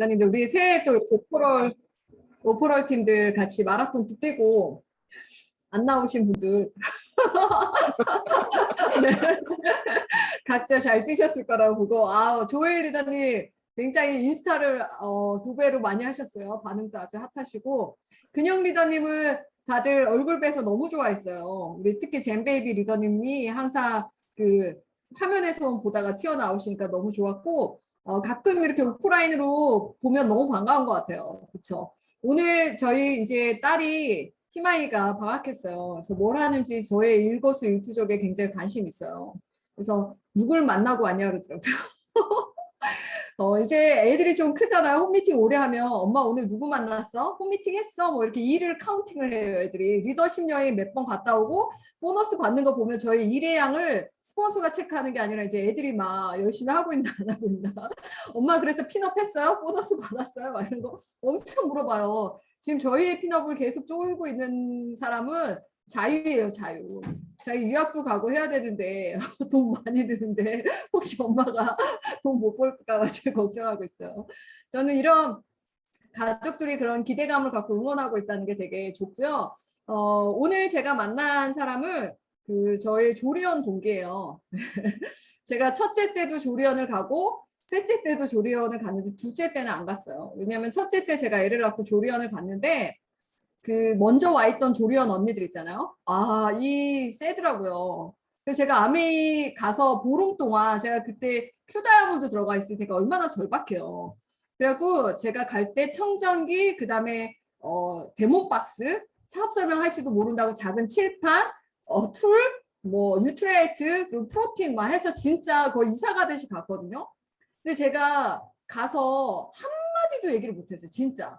리더님들 우리 새해 또 이렇게 오퍼럴 팀들 같이 마라톤도 뛰고 안 나오신 분들 네. 각자 잘 뛰셨을 거라고 보고 조엘 리더님 굉장히 인스타를 2배로 많이 하셨어요. 반응도 아주 핫하시고 근영 리더님은 다들 얼굴 뵈서 너무 좋아했어요. 우리 특히 젠베이비 리더님이 항상 그 화면에서만 보다가 튀어나오시니까 너무 좋았고 가끔 이렇게 오프라인으로 보면 너무 반가운 것 같아요. 그렇죠? 오늘 저희 이제 딸이 희마이가 방학했어요. 그래서 뭘 하는지 저의 일거수일투족에 굉장히 관심이 있어요. 그래서 누굴 만나고 왔냐 그러더라고요. 이제 애들이 좀 크잖아요. 홈미팅 오래 하면 엄마 오늘 누구 만났어? 홈미팅 했어? 뭐 이렇게 일을 카운팅을 해요. 애들이 리더십 여행 몇 번 갔다 오고 보너스 받는 거 보면 저희 일의 양을 스폰서가 체크하는 게 아니라 이제 애들이 막 열심히 하고 있나 안 하고 있나. 엄마 그래서 핀업 했어요? 보너스 받았어요? 막 이런 거 엄청 물어봐요. 지금 저희의 핀업을 계속 쫄고 있는 사람은 자유예요, 자유. 자기 유학도 가고 해야 되는데 돈 많이 드는데 혹시 엄마가 돈 못 벌까 봐 제가 걱정하고 있어요. 저는 이런 가족들이 그런 기대감을 갖고 응원하고 있다는 게 되게 좋고요. 오늘 제가 만난 사람은 저의 조리원 동기예요. 제가 첫째 때도 조리원을 가고 셋째 때도 조리원을 갔는데 둘째 때는 안 갔어요. 왜냐하면 첫째 때 제가 애를 낳고 조리원을 갔는데 먼저 와 있던 조리원 언니들 있잖아요. 이 세더라고요. 그래서 제가 아메이 가서 보름 동안 제가 그때 큐다이아몬드 들어가 있을 때가 얼마나 절박해요. 그래갖고 제가 갈 때 청정기 그다음에 데모박스 사업 설명할지도 모른다고 작은 칠판 툴 뭐 뉴트레이트 그리고 프로틴 막 해서 진짜 거의 이사 가듯이 갔거든요. 근데 제가 가서 한마디도 얘기를 못했어요. 진짜.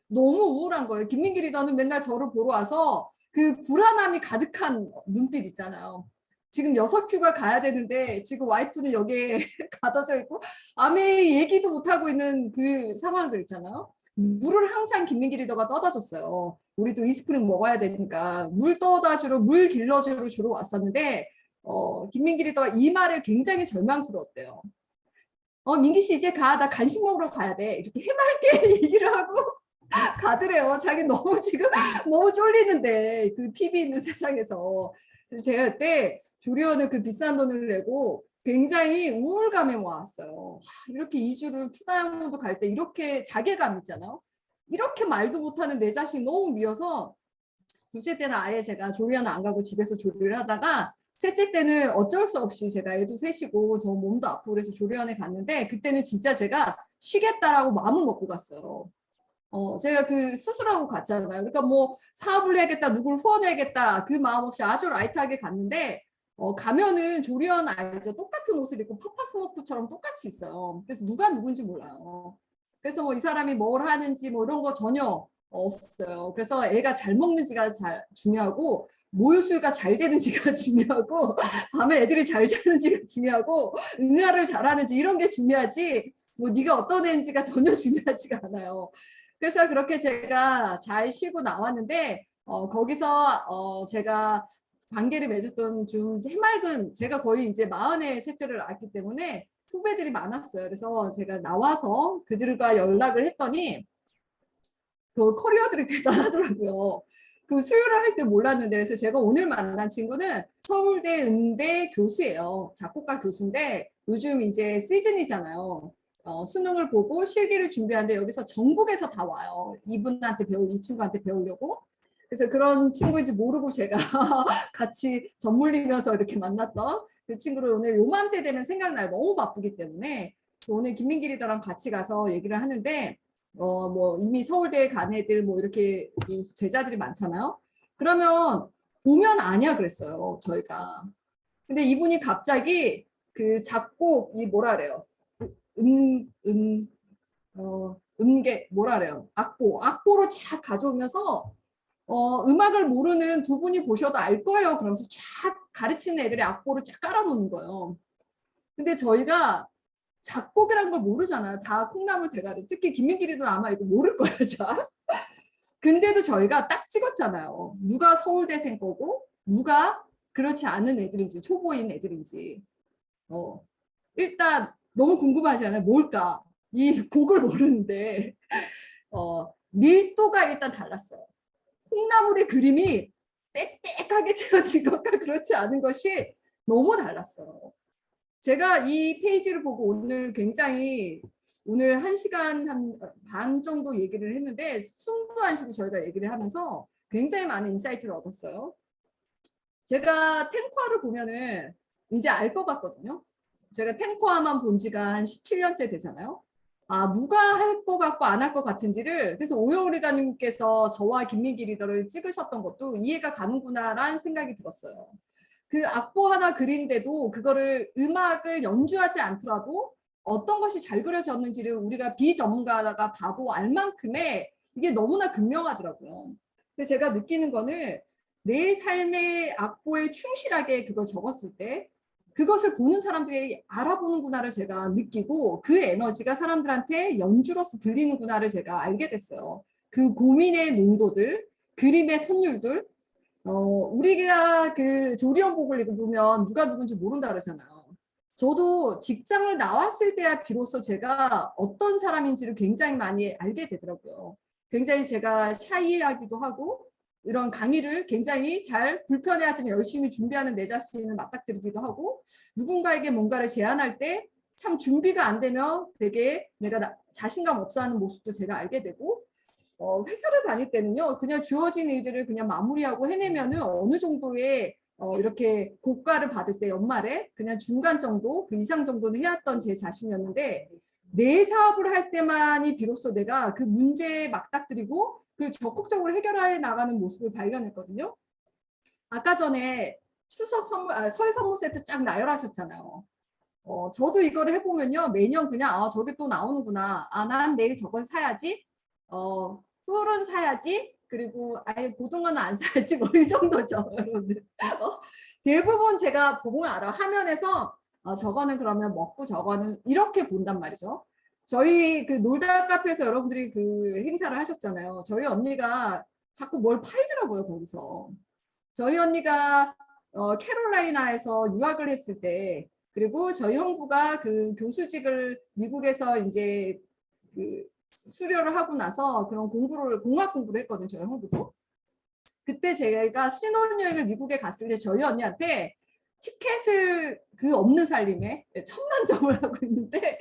너무 우울한 거예요. 김민기 리더는 맨날 저를 보러 와서 그 불안함이 가득한 눈빛 있잖아요. 지금 6큐가 가야 되는데 지금 와이프는 여기에 가둬져 있고 아메 얘기도 못하고 있는 그 상황들 있잖아요. 물을 항상 김민기 리더가 떠다 줬어요. 우리도 이스프링 먹어야 되니까 물 떠다 주러 물 길러주러 주로 왔었는데 김민기 리더가 이 말에 굉장히 절망스러웠대요. 민기 씨 이제 가. 나 간식 먹으러 가야 돼. 이렇게 해맑게 얘기를 하고 가더래요. 자기 너무 지금 너무 쫄리는데 그 TV 있는 세상에서. 제가 그때 조리원을 그 비싼 돈을 내고 굉장히 우울감에 왔어요. 이렇게 2주를 투다양도 갈 때 이렇게 자괴감 있잖아요. 이렇게 말도 못하는 내 자신이 너무 미워서 둘째 때는 아예 제가 조리원을 안 가고 집에서 조리를 하다가 셋째 때는 어쩔 수 없이 제가 애도 셋이고 저 몸도 아프고 그래서 조리원에 갔는데 그때는 진짜 제가 쉬겠다라고 마음을 먹고 갔어요. 제가 수술하고 갔잖아요. 그러니까 뭐 사업을 해야겠다, 누구를 후원해야겠다 그 마음 없이 아주 라이트하게 갔는데 가면은 조리원 알죠? 똑같은 옷을 입고 파파스모프처럼 똑같이 있어요. 그래서 누가 누군지 몰라요. 그래서 뭐 이 사람이 뭘 하는지 뭐 이런 거 전혀 없어요. 그래서 애가 잘 먹는지가 중요하고 모유수유가 잘 되는지가 중요하고 밤에 애들이 잘 자는지가 중요하고 응아를 잘하는지 이런 게 중요하지 뭐 네가 어떤 애인지가 전혀 중요하지가 않아요. 그래서 그렇게 제가 잘 쉬고 나왔는데 거기서 제가 관계를 맺었던 좀 해맑은 제가 거의 이제 40의 셋째를 낳았기 때문에 후배들이 많았어요. 그래서 제가 나와서 그들과 연락을 했더니 그 커리어들이 대단하더라고요. 그 수유를 할 때 몰랐는데 그래서 제가 오늘 만난 친구는 서울대 음대 교수예요. 작곡가 교수인데 요즘 이제 시즌이잖아요. 수능을 보고 실기를 준비하는데 여기서 전국에서 다 와요. 이 친구한테 배우려고. 그래서 그런 친구인지 모르고 제가 같이 젖물리면서 이렇게 만났던 그 친구를 오늘 요맘때 되면 생각나요. 너무 바쁘기 때문에. 그래서 오늘 김민기 리더랑 같이 가서 얘기를 하는데 뭐 이미 서울대에 간 애들 뭐 이렇게 제자들이 많잖아요. 그러면 보면 아냐 그랬어요. 저희가. 근데 이분이 갑자기 그 작곡 뭐라 그래요? 음계 뭐라 그래요? 악보로 쫙 가져오면서 음악을 모르는 두 분이 보셔도 알 거예요. 그러면서 쫙 가르치는 애들이 악보를 쫙 깔아놓는 거예요. 근데 저희가 작곡이란 걸 모르잖아요. 다 콩나물 대가리. 특히 김민길이도 아마 이거 모를 거예요. 자. 근데도 저희가 딱 찍었잖아요. 누가 서울대생 거고 누가 그렇지 않은 애들인지 초보인 애들인지. 일단 너무 궁금하지 않아요? 뭘까? 이 곡을 모르는데 밀도가 일단 달랐어요. 콩나물의 그림이 빽빽하게 채워진 것과 그렇지 않은 것이 너무 달랐어요. 제가 이 페이지를 보고 오늘 굉장히 오늘 1시간 반 정도 얘기를 했는데 숨도 안 쉬고 저희가 얘기를 하면서 굉장히 많은 인사이트를 얻었어요. 제가 탱커를 보면은 이제 알 것 같거든요. 제가 탱커화만 본 지가 한 17년째 되잖아요. 아, 누가 할 것 같고 안 할 것 같은지를, 그래서 오영리가님께서 저와 김민기 리더를 찍으셨던 것도 이해가 가는구나라는 생각이 들었어요. 그 악보 하나 그리는데도 그거를 음악을 연주하지 않더라도 어떤 것이 잘 그려졌는지를 우리가 비전문가가 봐도 알 만큼의 이게 너무나 극명하더라고요. 근데 제가 느끼는 거는 내 삶의 악보에 충실하게 그걸 적었을 때 그것을 보는 사람들이 알아보는구나를 제가 느끼고 그 에너지가 사람들한테 연주로서 들리는구나를 제가 알게 됐어요. 그 고민의 농도들, 그림의 선율들, 우리가 그 조리원복을 입으면 누가 누군지 모른다 그러잖아요. 저도 직장을 나왔을 때야 비로소 제가 어떤 사람인지를 굉장히 많이 알게 되더라고요. 굉장히 제가 샤이하기도 하고 이런 강의를 굉장히 잘 불편해하지만 열심히 준비하는 내 자신을 맞닥뜨리기도 하고 누군가에게 뭔가를 제안할 때 참 준비가 안 되면 되게 내가 자신감 없어 하는 모습도 제가 알게 되고 회사를 다닐 때는요 그냥 주어진 일들을 그냥 마무리하고 해내면은 어느 정도의 이렇게 고가를 받을 때 연말에 그냥 중간 정도 그 이상 정도는 해왔던 제 자신이었는데 내 사업을 할 때만이 비로소 내가 그 문제에 맞닥뜨리고 그 적극적으로 해결해 나가는 모습을 발견했거든요. 아까 전에 추석 선물, 설 선물 세트 쫙 나열하셨잖아요. 저도 이거를 해보면요. 매년 그냥, 저게 또 나오는구나. 난 내일 저걸 사야지. 꿀은 사야지. 그리고 아예 고등어는 안 사야지. 뭐 이 정도죠, 여러분들. 대부분 제가 보면 알아. 화면에서 저거는 그러면 먹고 저거는 이렇게 본단 말이죠. 저희 그 놀다 카페에서 여러분들이 그 행사를 하셨잖아요. 저희 언니가 자꾸 뭘 팔더라고요, 거기서. 저희 언니가 캐롤라이나에서 유학을 했을 때 그리고 저희 형부가 그 교수직을 미국에서 이제 그 수료를 하고 나서 그런 공학 공부를 했거든요. 저희 형부도. 그때 제가 신혼여행을 미국에 갔을 때 저희 언니한테 티켓을 그 없는 살림에 10,000만 점을 하고 있는데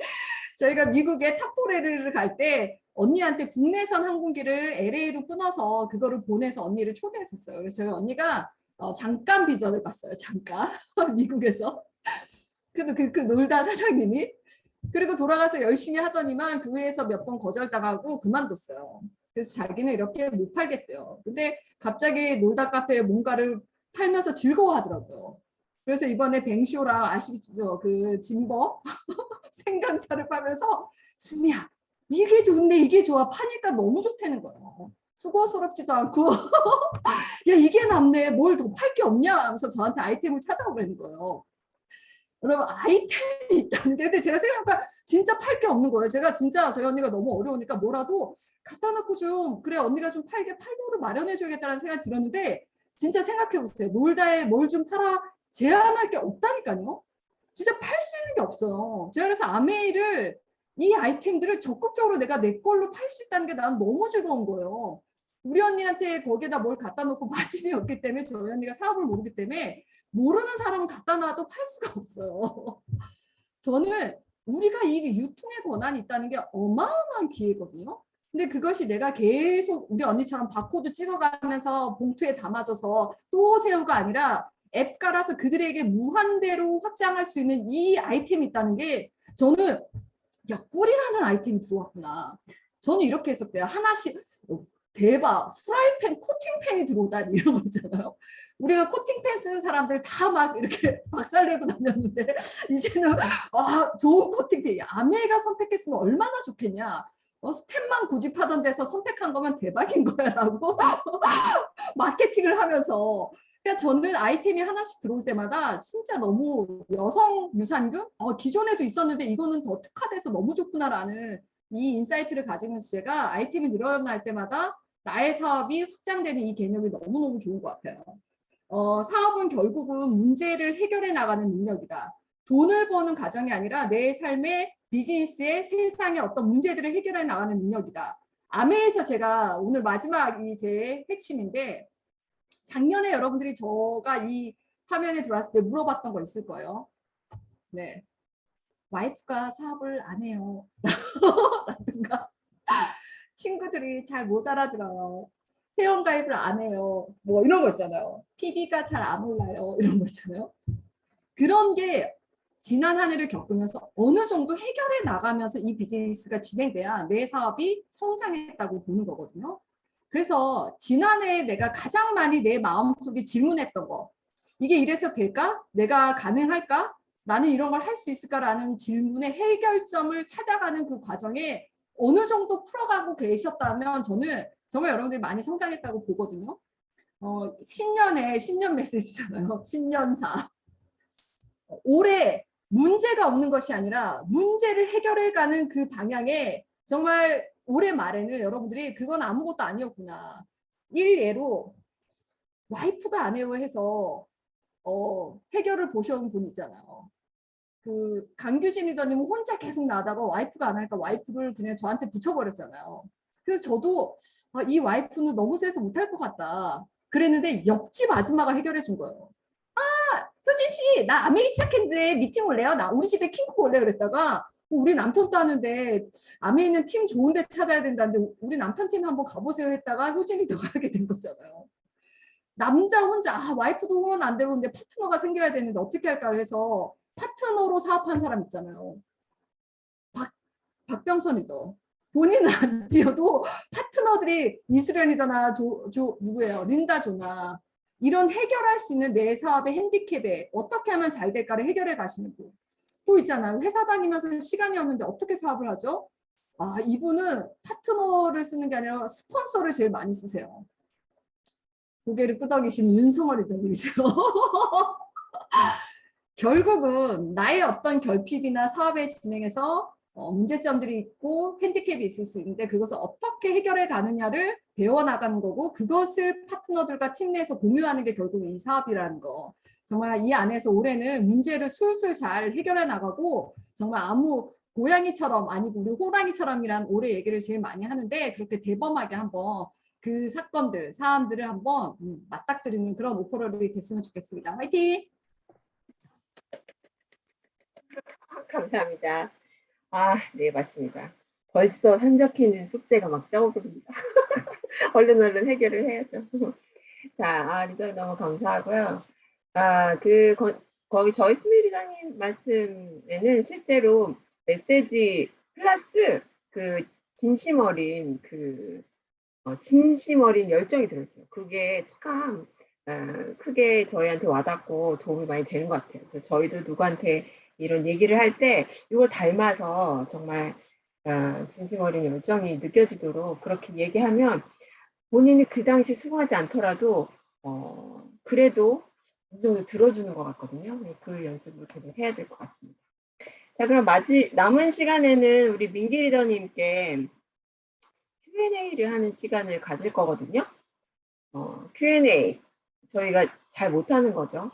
저희가 미국에 탑포레를 갈 때 언니한테 국내선 항공기를 LA로 끊어서 그거를 보내서 언니를 초대했었어요. 그래서 저희 언니가 잠깐 비전을 봤어요. 잠깐 미국에서. 그래도 그 놀다 사장님이 그리고 돌아가서 열심히 하더니만 교회에서 몇 번 거절당하고 그만뒀어요. 그래서 자기는 이렇게 못 팔겠대요. 근데 갑자기 놀다 카페에 뭔가를 팔면서 즐거워하더라고요. 그래서 이번에 뱅쇼랑 아시죠? 그 진버 생강차를 팔면서 수미야 이게 좋네 이게 좋아 파니까 너무 좋다는 거예요. 수고스럽지도 않고 야 이게 남네 뭘 더 팔 게 없냐 하면서 저한테 아이템을 찾아오라는 거예요. 여러분 아이템이 있다는 게 근데 제가 생각하니까 진짜 팔 게 없는 거예요. 제가 진짜 저희 언니가 너무 어려우니까 뭐라도 갖다 놓고 좀 그래 언니가 좀 팔게 팔도를 마련해 줘야겠다는 생각이 들었는데 진짜 생각해 보세요. 놀다에 뭘 좀 팔아 제한할 게 없다니까요. 진짜 팔 수 있는 게 없어요. 제가 그래서 아메이를 이 아이템들을 적극적으로 내가 내 걸로 팔 수 있다는 게 난 너무 즐거운 거예요. 우리 언니한테 거기에다 뭘 갖다 놓고 마진이 없기 때문에 저희 언니가 사업을 모르기 때문에 모르는 사람은 갖다 놔도 팔 수가 없어요. 저는 우리가 이게 유통의 권한이 있다는 게 어마어마한 기회거든요. 근데 그것이 내가 계속 우리 언니처럼 바코드 찍어가면서 봉투에 담아줘서 또 새우가 아니라 앱 깔아서 그들에게 무한대로 확장할 수 있는 이 아이템이 있다는 게 저는 야 꿀이라는 아이템이 들어왔구나. 저는 이렇게 했었대요. 하나씩 대박 프라이팬 코팅팬이 들어오다니 이런 거 있잖아요. 우리가 코팅팬 쓰는 사람들 다 막 이렇게 박살내고 다녔는데 이제는 좋은 코팅팬 아메가 선택했으면 얼마나 좋겠냐. 스텝만 고집하던 데서 선택한 거면 대박인 거야 라고 마케팅을 하면서 그러니까 저는 아이템이 하나씩 들어올 때마다 진짜 너무 여성 유산균? 기존에도 있었는데 이거는 더 특화돼서 너무 좋구나라는 이 인사이트를 가지면서 제가 아이템이 늘어날 때마다 나의 사업이 확장되는 이 개념이 너무너무 좋은 것 같아요. 사업은 결국은 문제를 해결해 나가는 능력이다. 돈을 버는 과정이 아니라 내 삶의 비즈니스의 세상의 어떤 문제들을 해결해 나가는 능력이다. 아메에서 제가 오늘 마지막이 제 핵심인데 작년에 여러분들이 저가 이 화면에 들어왔을 때 물어봤던 거 있을 거예요. 네. 와이프가 사업을 안 해요. 라든가 친구들이 잘 못 알아들어요. 회원가입을 안 해요. 뭐 이런 거 있잖아요. TV가 잘 안 올라요. 이런 거 있잖아요. 그런 게 지난 한 해를 겪으면서 어느 정도 해결해 나가면서 이 비즈니스가 진행돼야 내 사업이 성장했다고 보는 거거든요. 그래서 지난해 내가 가장 많이 내 마음속에 질문했던 거, 이게 이래서 될까? 내가 가능할까? 나는 이런 걸 할 수 있을까라는 질문의 해결점을 찾아가는 그 과정에 어느 정도 풀어가고 계셨다면 저는 정말 여러분들이 많이 성장했다고 보거든요. 10년에 10년 메시지잖아요. 10년사. 올해 문제가 없는 것이 아니라 문제를 해결해가는 그 방향에 정말 올해 말에는 여러분들이 그건 아무것도 아니었구나. 일예로 와이프가 안 해요 해서 해결을 보셔온 분 있잖아요. 그 강규진 리더님은 혼자 계속 나다가 와이프가 안 하니까 와이프를 그냥 저한테 붙여버렸잖아요. 그래서 저도 이 와이프는 너무 세서 못할 것 같다. 그랬는데 옆집 아줌마가 해결해 준 거예요. 효진 씨, 나 아메이 시작했는데 미팅 올래요? 나 우리 집에 킹크 올래 그랬다가 우리 남편도 하는데 아메이는 팀 좋은데 찾아야 된다는데 우리 남편 팀 한번 가보세요 했다가 효진이 더 가게 된 거잖아요. 남자 혼자 와이프도 후원 안 되고 근데 파트너가 생겨야 되는데 어떻게 할까 해서 파트너로 사업한 사람 있잖아요. 박병선 리더. 본인은 안 뛰어도 파트너들이 이수련 리더나 누구예요? 린다 조나 이런 해결할 수 있는 내 사업의 핸디캡에 어떻게 하면 잘 될까를 해결해 가시는 분. 또 있잖아요. 회사 다니면서 시간이 없는데 어떻게 사업을 하죠? 이분은 파트너를 쓰는 게 아니라 스폰서를 제일 많이 쓰세요. 고개를 끄덕이시는 윤성월 리더님이세요. 결국은 나의 어떤 결핍이나 사업의 진행에서 문제점들이 있고 핸디캡이 있을 수 있는데 그것을 어떻게 해결해 가느냐를 배워나가는 거고 그것을 파트너들과 팀 내에서 공유하는 게 결국 이 사업이라는 거. 정말 이 안에서 올해는 문제를 술술 잘 해결해 나가고 정말 아무 고양이처럼 아니고 우리 호랑이처럼이란 올해 얘기를 제일 많이 하는데 그렇게 대범하게 한번 그 사건들, 사안들을 한번 맞닥뜨리는 그런 오퍼럴이 됐으면 좋겠습니다. 화이팅! 감사합니다. 네, 맞습니다. 벌써 산적해 있는 숙제가 막 떠오릅니다. 얼른 해결을 해야죠. 자, 리더님 너무 감사하고요. 거기 저희 스미리장님 말씀에는 실제로 메시지 플러스 그 진심 어린 진심 어린 열정이 들었어요. 그게 참 크게 저희한테 와닿고 도움이 많이 되는 것 같아요. 그래서 저희도 누구한테 이런 얘기를 할 때 이걸 닮아서 정말 진심 어린 열정이 느껴지도록 그렇게 얘기하면 본인이 그 당시 수긍하지 않더라도 그래도 어느 정도 들어주는 것 같거든요. 그 연습을 계속 해야 될 것 같습니다. 자, 그럼 남은 시간에는 우리 민기 리더님께 Q&A를 하는 시간을 가질 거거든요. Q&A 저희가 잘 못하는 거죠.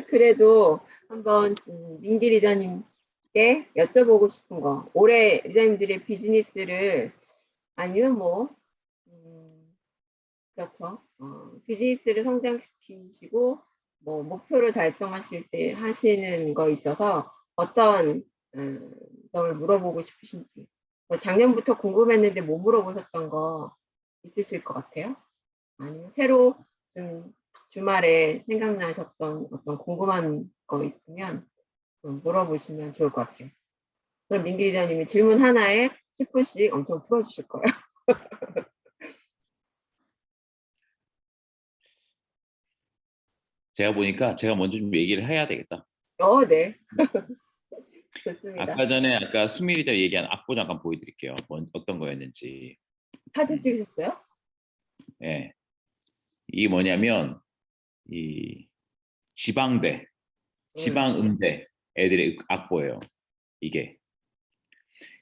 그래도 한번 민기 리더님께 여쭤보고 싶은 거, 올해 리더님들의 비즈니스를 아니면 그렇죠. 비즈니스를 성장시키시고 목표를 달성하실 때 하시는 거 있어서 어떤 점을 물어보고 싶으신지 작년부터 궁금했는데 못 물어보셨던 거 있으실 것 같아요. 아니면 새로 좀 주말에 생각나셨던 어떤 궁금한 거 있으면 물어보시면 좋을 것 같아요. 그럼 민기 리더님이 질문 하나에 10분씩 엄청 풀어주실 거예요. 제가 보니까 제가 먼저 좀 얘기를 해야 되겠다. 네. 좋습니다. 아까 수미리자 얘기한 악보 잠깐 보여드릴게요. 어떤 거였는지. 사진 찍으셨어요? 네. 이게 뭐냐면 이 지방대, 지방음대 애들의 악보예요. 이게.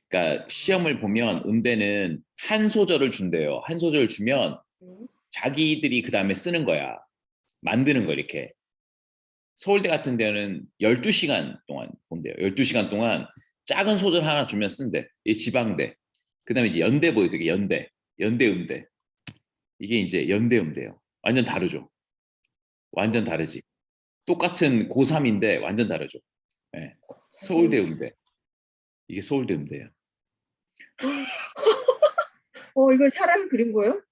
그러니까 시험을 보면 음대는 한 소절을 준대요. 한 소절을 주면 자기들이 그 다음에 쓰는 거야. 만드는 거 이렇게. 서울대 같은 데는 12시간 동안 본대요. 12시간 동안 작은 소설 하나 주면 쓴대. 이 지방대. 그다음에 이제 연대 보여드릴게요. 연대. 연대음대. 이게 이제 연대음대요. 완전 다르죠. 완전 다르지. 똑같은 고3인데 완전 다르죠. 예. 서울대 음대. 이게 서울대 음대예요. 이거 사람이 그린 거예요?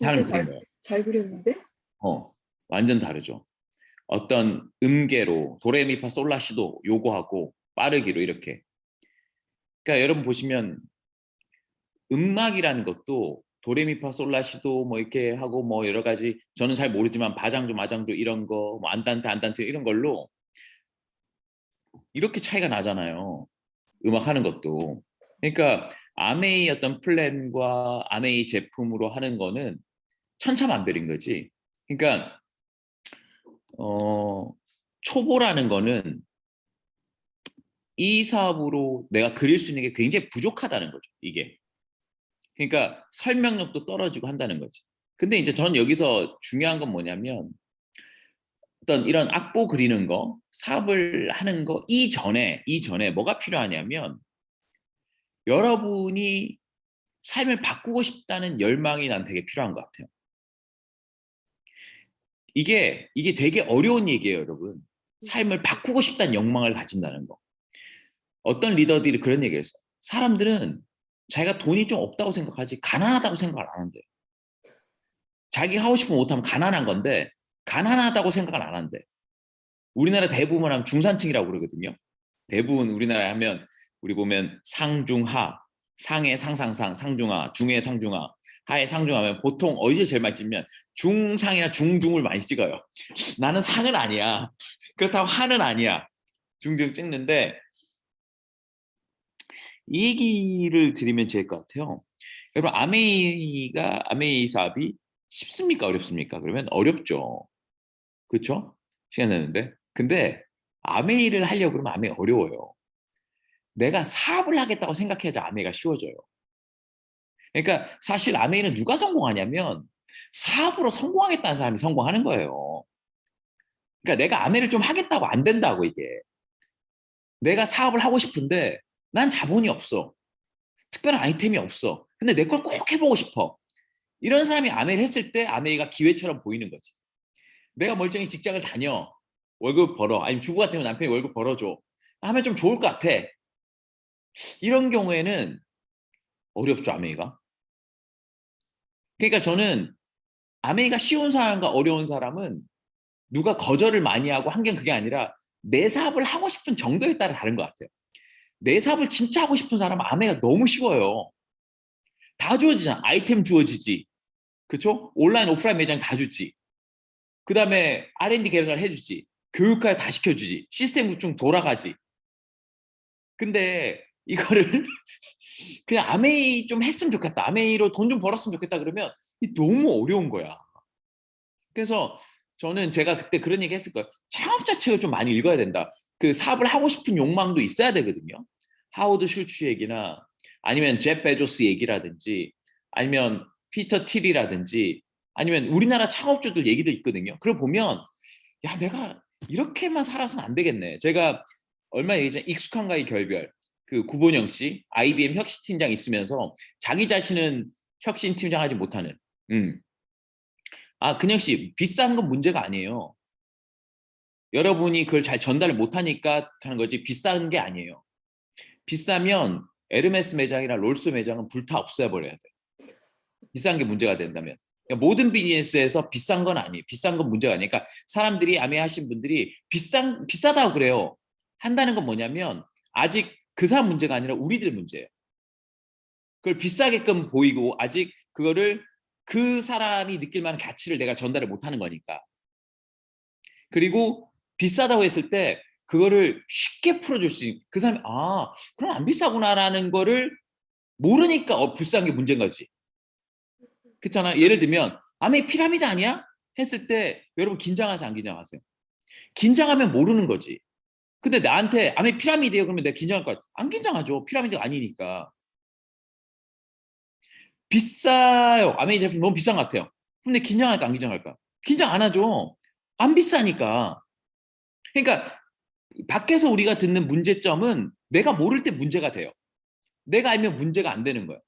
사람 진짜 그린 거예요. 잘 그렸는데? 완전 다르죠. 어떤 음계로 도레미파솔라시도 요거하고 빠르기로 이렇게. 그러니까 여러분 보시면 음악이라는 것도 도레미파솔라시도 뭐 이렇게 하고 뭐 여러 가지 저는 잘 모르지만 바장조 마장조 이런 거 뭐 안단테 안단테 이런 걸로 이렇게 차이가 나잖아요. 음악 하는 것도. 그러니까 아메이 어떤 플랜과 아메이 제품으로 하는 거는 천차만별인 거지. 그러니까 초보라는 거는 이 사업으로 내가 그릴 수 있는 게 굉장히 부족하다는 거죠. 이게. 그러니까 설명력도 떨어지고 한다는 거지. 근데 이제 전 여기서 중요한 건 뭐냐면 어떤 이런 악보 그리는 거, 사업을 하는 거 이전에 뭐가 필요하냐면 여러분이 삶을 바꾸고 싶다는 열망이 난 되게 필요한 것 같아요. 이게 되게 어려운 얘기예요, 여러분. 삶을 바꾸고 싶다는 욕망을 가진다는 거. 어떤 리더들이 그런 얘기를 했어요. 사람들은 자기가 돈이 좀 없다고 생각하지 가난하다고 생각을 안 한대. 자기가 하고 싶으면 못하면 가난한 건데 가난하다고 생각을 안 한대. 우리나라 대부분 하면 중산층이라고 그러거든요. 대부분 우리나라에 하면 우리 보면 상중하, 상의 상상상, 상중하, 중의 상중하, 하의 상중하면 보통 어디서 제일 많이 찍면 중상이나 중중을 많이 찍어요. 나는 상은 아니야. 그렇다고 하는 아니야. 중등 찍는데 이 얘기를 드리면 좋을 것 같아요. 여러분 아메이 사업이 쉽습니까 어렵습니까? 그러면 어렵죠. 그렇죠? 시간 내는데 근데 아메이를 하려고 그러면 아메이 어려워요. 내가 사업을 하겠다고 생각해야지 아메이가 쉬워져요. 그러니까 사실 아메이는 누가 성공하냐면 사업으로 성공하겠다는 사람이 성공하는 거예요. 그러니까 내가 아메이를 좀 하겠다고 안 된다고 이게. 내가 사업을 하고 싶은데 난 자본이 없어. 특별한 아이템이 없어. 근데 내 걸 꼭 해보고 싶어. 이런 사람이 아메이를 했을 때 아메이가 기회처럼 보이는 거지. 내가 멀쩡히 직장을 다녀. 월급 벌어. 아니면 주부 같으면 남편이 월급 벌어줘. 하면 좀 좋을 것 같아. 이런 경우에는 어렵죠, 아메이가. 그러니까 저는 아메이가 쉬운 사람과 어려운 사람은 누가 거절을 많이 하고 한 게 그게 아니라 내 사업을 하고 싶은 정도에 따라 다른 것 같아요. 내 사업을 진짜 하고 싶은 사람은 아메이가 너무 쉬워요. 다 주어지잖아. 아이템 주어지지. 그렇죠? 온라인, 오프라인 매장 다 주지. 그 다음에 R&D 개발을 해주지. 교육까지 다 시켜주지. 시스템 구축 돌아가지. 근데 이거를 그냥 아메이 좀 했으면 좋겠다. 아메이로 돈 좀 벌었으면 좋겠다. 그러면 너무 어려운 거야. 그래서 저는 제가 그때 그런 얘기 했을 거예요. 창업자 책을 좀 많이 읽어야 된다. 그 사업을 하고 싶은 욕망도 있어야 되거든요. 하워드 슐츠 얘기나 아니면 제 베조스 얘기라든지 아니면 피터 틸이라든지 아니면 우리나라 창업주들 얘기도 있거든요. 그걸 보면 야 내가 이렇게만 살아서는 안 되겠네. 제가 얼마 얘기 전에 익숙한가의 결별 그 구본영 씨 IBM 혁신팀장 있으면서 자기 자신은 혁신팀장 하지 못하는 근영 씨 비싼 건 문제가 아니에요. 여러분이 그걸 잘 전달을 못하니까 하는 거지 비싼 게 아니에요. 비싸면 에르메스 매장이나 롤스 매장은 불타 없애버려야 돼. 비싼 게 문제가 된다면. 그러니까 모든 비즈니스에서 비싼 건 아니에요. 비싼 건 문제가 아니에요. 그러니까 사람들이 아메 하신 분들이 비싸다고 그래요. 한다는 건 뭐냐면 아직 그 사람 문제가 아니라 우리들 문제예요. 그걸 비싸게끔 보이고 아직 그거를 그 사람이 느낄 만한 가치를 내가 전달을 못하는 거니까. 그리고 비싸다고 했을 때 그거를 쉽게 풀어줄 수 있는 그 사람이 그럼 안 비싸구나라는 거를 모르니까 비싼 게 문제인 거지. 그렇잖아. 예를 들면 아메 피라미드 아니야? 했을 때 여러분 긴장하세요 안 긴장하세요? 긴장하면 모르는 거지. 근데 나한테 아메 피라미드예요 그러면 내가 긴장할 거야. 안 긴장하죠. 피라미드가 아니니까. 비싸요. 아메이 제품 너무 비싼 것 같아요. 근데 긴장할까 안 긴장할까? 긴장 안 하죠. 안 비싸니까. 그러니까 밖에서 우리가 듣는 문제점은 내가 모를 때 문제가 돼요. 내가 알면 문제가 안 되는 거예요.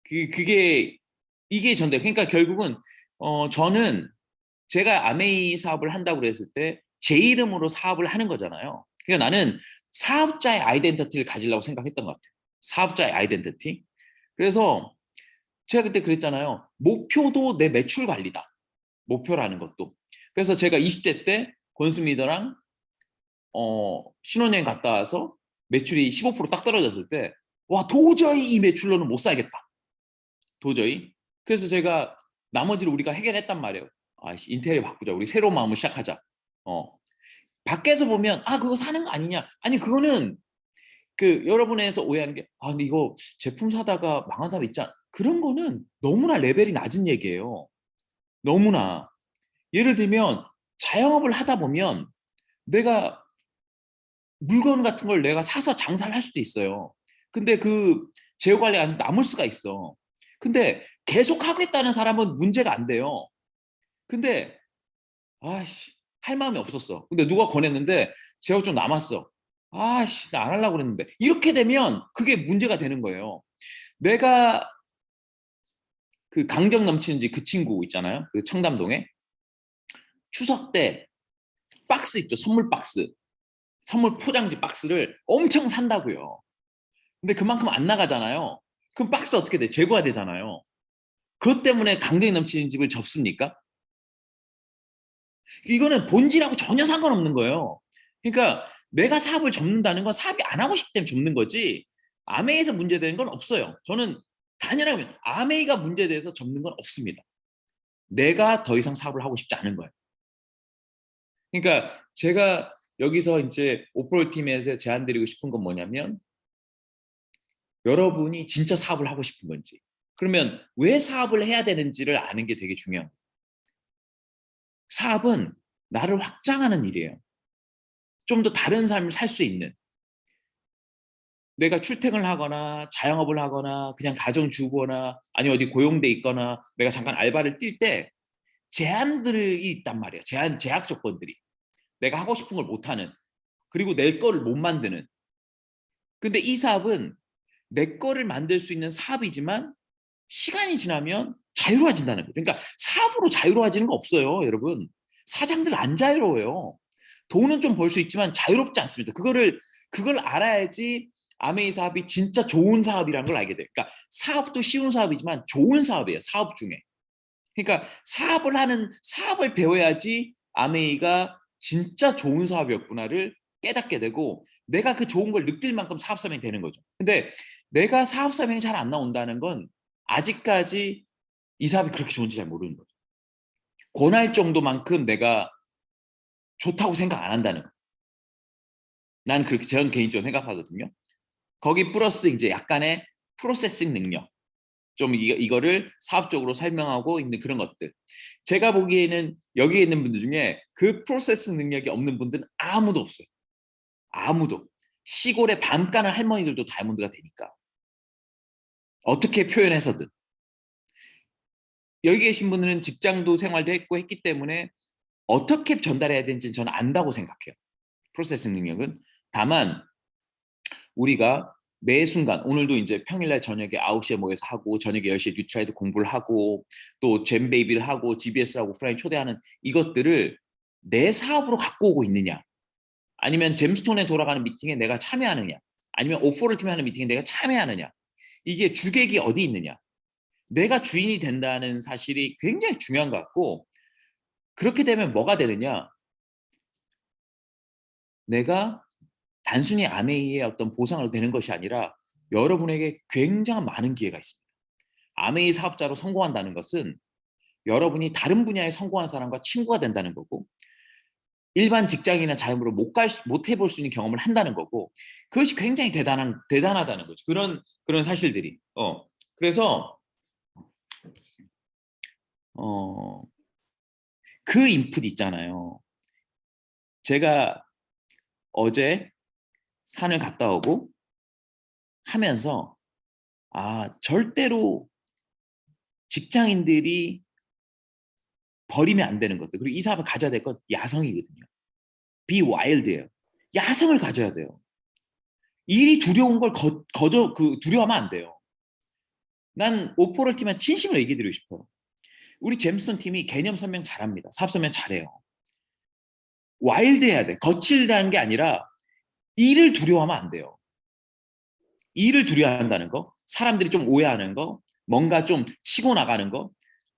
그게 이게 전대. 그러니까 결국은 저는 제가 아메이 사업을 한다고 그랬을 때 제 이름으로 사업을 하는 거잖아요. 그러니까 나는 사업자의 아이덴티티를 가지려고 생각했던 것 같아요. 사업자의 아이덴티티. 그래서 제가 그때 그랬잖아요. 목표도 내 매출 관리다. 목표라는 것도. 그래서 제가 20대 때 권수미더랑 신혼여행 갔다 와서 매출이 15%딱 떨어졌을 때, 와, 도저히 이 매출로는 못 살겠다. 도저히. 그래서 제가 나머지를 우리가 해결했단 말이에요. 아이씨, 인테리어 바꾸자. 우리 새로운 마음을 시작하자. 밖에서 보면 아, 그거 사는 거 아니냐. 아니, 그거는 그 여러분에서 오해하는 게, 아, 근데 이거 제품 사다가 망한 사람 있잖아. 그런 거는 너무나 레벨이 낮은 얘기예요. 너무나. 예를 들면 자영업을 하다 보면 내가 물건 같은 걸 내가 사서 장사를 할 수도 있어요. 근데 그 재고 관리가 안 돼서 남을 수가 있어. 근데 계속 하겠다는 사람은 문제가 안 돼요. 근데 아이씨, 할 마음이 없었어. 근데 누가 권했는데 재고 좀 남았어. 아이씨, 나 안 하려고 그랬는데. 이렇게 되면 그게 문제가 되는 거예요. 내가 그 강정 넘치는 그 친구 있잖아요. 그 청담동에 추석 때 박스 있죠. 선물 박스. 선물 포장지 박스를 엄청 산다고요. 근데 그만큼 안 나가잖아요. 그럼 박스 어떻게 돼? 재고가 되잖아요. 그것 때문에 강정이 넘치는 집을 접습니까? 이거는 본질하고 전혀 상관없는 거예요. 그러니까 내가 사업을 접는다는 건 사업이 안 하고 싶기 때문에 접는 거지, 아메이에서 문제되는 건 없어요. 저는 당연하게 아메이가 문제돼서 접는 건 없습니다. 내가 더 이상 사업을 하고 싶지 않은 거예요. 그러니까 제가 여기서 이제 오프롤 팀에서 제안 드리고 싶은 건 뭐냐면, 여러분이 진짜 사업을 하고 싶은 건지, 그러면 왜 사업을 해야 되는지를 아는 게 되게 중요해요. 사업은 나를 확장하는 일이에요. 좀 더 다른 삶을 살 수 있는. 내가 출퇴근을 하거나 자영업을 하거나 그냥 가정주부거나 아니면 어디 고용돼 있거나 내가 잠깐 알바를 뛸 때 제한들이 있단 말이에요. 제약 조건들이. 내가 하고 싶은 걸 못하는. 그리고 내 거를 못 만드는. 근데 이 사업은 내 거를 만들 수 있는 사업이지만 시간이 지나면 자유로워진다는 거예요. 그러니까 사업으로 자유로워지는 거 없어요, 여러분. 사장들 안 자유로워요. 돈은 좀 벌 수 있지만 자유롭지 않습니다. 그걸 알아야지 아메이 사업이 진짜 좋은 사업이라는 걸 알게 돼요. 그러니까 사업도 쉬운 사업이지만 좋은 사업이에요, 사업 중에. 그러니까 사업을 배워야지 아메이가 진짜 좋은 사업이었구나를 깨닫게 되고, 내가 그 좋은 걸 느낄 만큼 사업 설명이 되는 거죠. 근데 내가 사업 설명이 잘 안 나온다는 건 아직까지 이 사업이 그렇게 좋은지 잘 모르는 거죠. 권할 정도만큼 내가 좋다고 생각 안 한다는 거. 난 그렇게 저는 개인적으로 생각하거든요. 거기 플러스 이제 약간의 프로세싱 능력. 좀 이거를 사업적으로 설명하고 있는 그런 것들. 제가 보기에는 여기에 있는 분들 중에 그 프로세스 능력이 없는 분들은 아무도 없어요. 아무도. 시골의 밤 가는 할머니들도 다이아몬드가 되니까. 어떻게 표현해서든. 여기 계신 분들은 직장도 생활도 했고 했기 때문에 어떻게 전달해야 되는지 저는 안다고 생각해요. 프로세싱 능력은. 다만 우리가 매 순간, 오늘도 이제 평일날 저녁에 9시에 모여서 하고 저녁에 10시에 뉴트라이드 공부를 하고 또 잼베이비를 하고 GBS라고 프라임 초대하는 이것들을 내 사업으로 갖고 오고 있느냐, 아니면 잼스톤에 돌아가는 미팅에 내가 참여하느냐, 아니면 오포를 팀에 하는 미팅에 내가 참여하느냐, 이게 주객이 어디 있느냐, 내가 주인이 된다는 사실이 굉장히 중요한 것 같고, 그렇게 되면 뭐가 되느냐, 내가 단순히 아메이의 어떤 보상으로 되는 것이 아니라 여러분에게 굉장한 많은 기회가 있습니다. 아메이 사업자로 성공한다는 것은 여러분이 다른 분야에 성공한 사람과 친구가 된다는 거고, 일반 직장이나 자영업으로 못 해볼 수 있는 경험을 한다는 거고, 그것이 굉장히 대단하다는 거죠. 그런 사실들이. 그래서 어, 그 인풋 있잖아요. 제가 어제 산을 갔다 오고 하면서, 절대로 직장인들이 버리면 안 되는 것들, 그리고 이 사업을 가져야 될 건 야성이거든요. be wild예요. 야성을 가져야 돼요. 일이 두려운 걸 두려워하면 안 돼요. 난 오퍼럴 팀한 진심으로 얘기 드리고 싶어요. 우리 잼스톤 팀이 개념 설명 잘합니다. 사업 설명 잘해요. 와일드해야 돼. 거칠다는 게 아니라 일을 두려워하면 안 돼요. 일을 두려워한다는 거, 사람들이 좀 오해하는 거, 뭔가 좀 치고 나가는 거,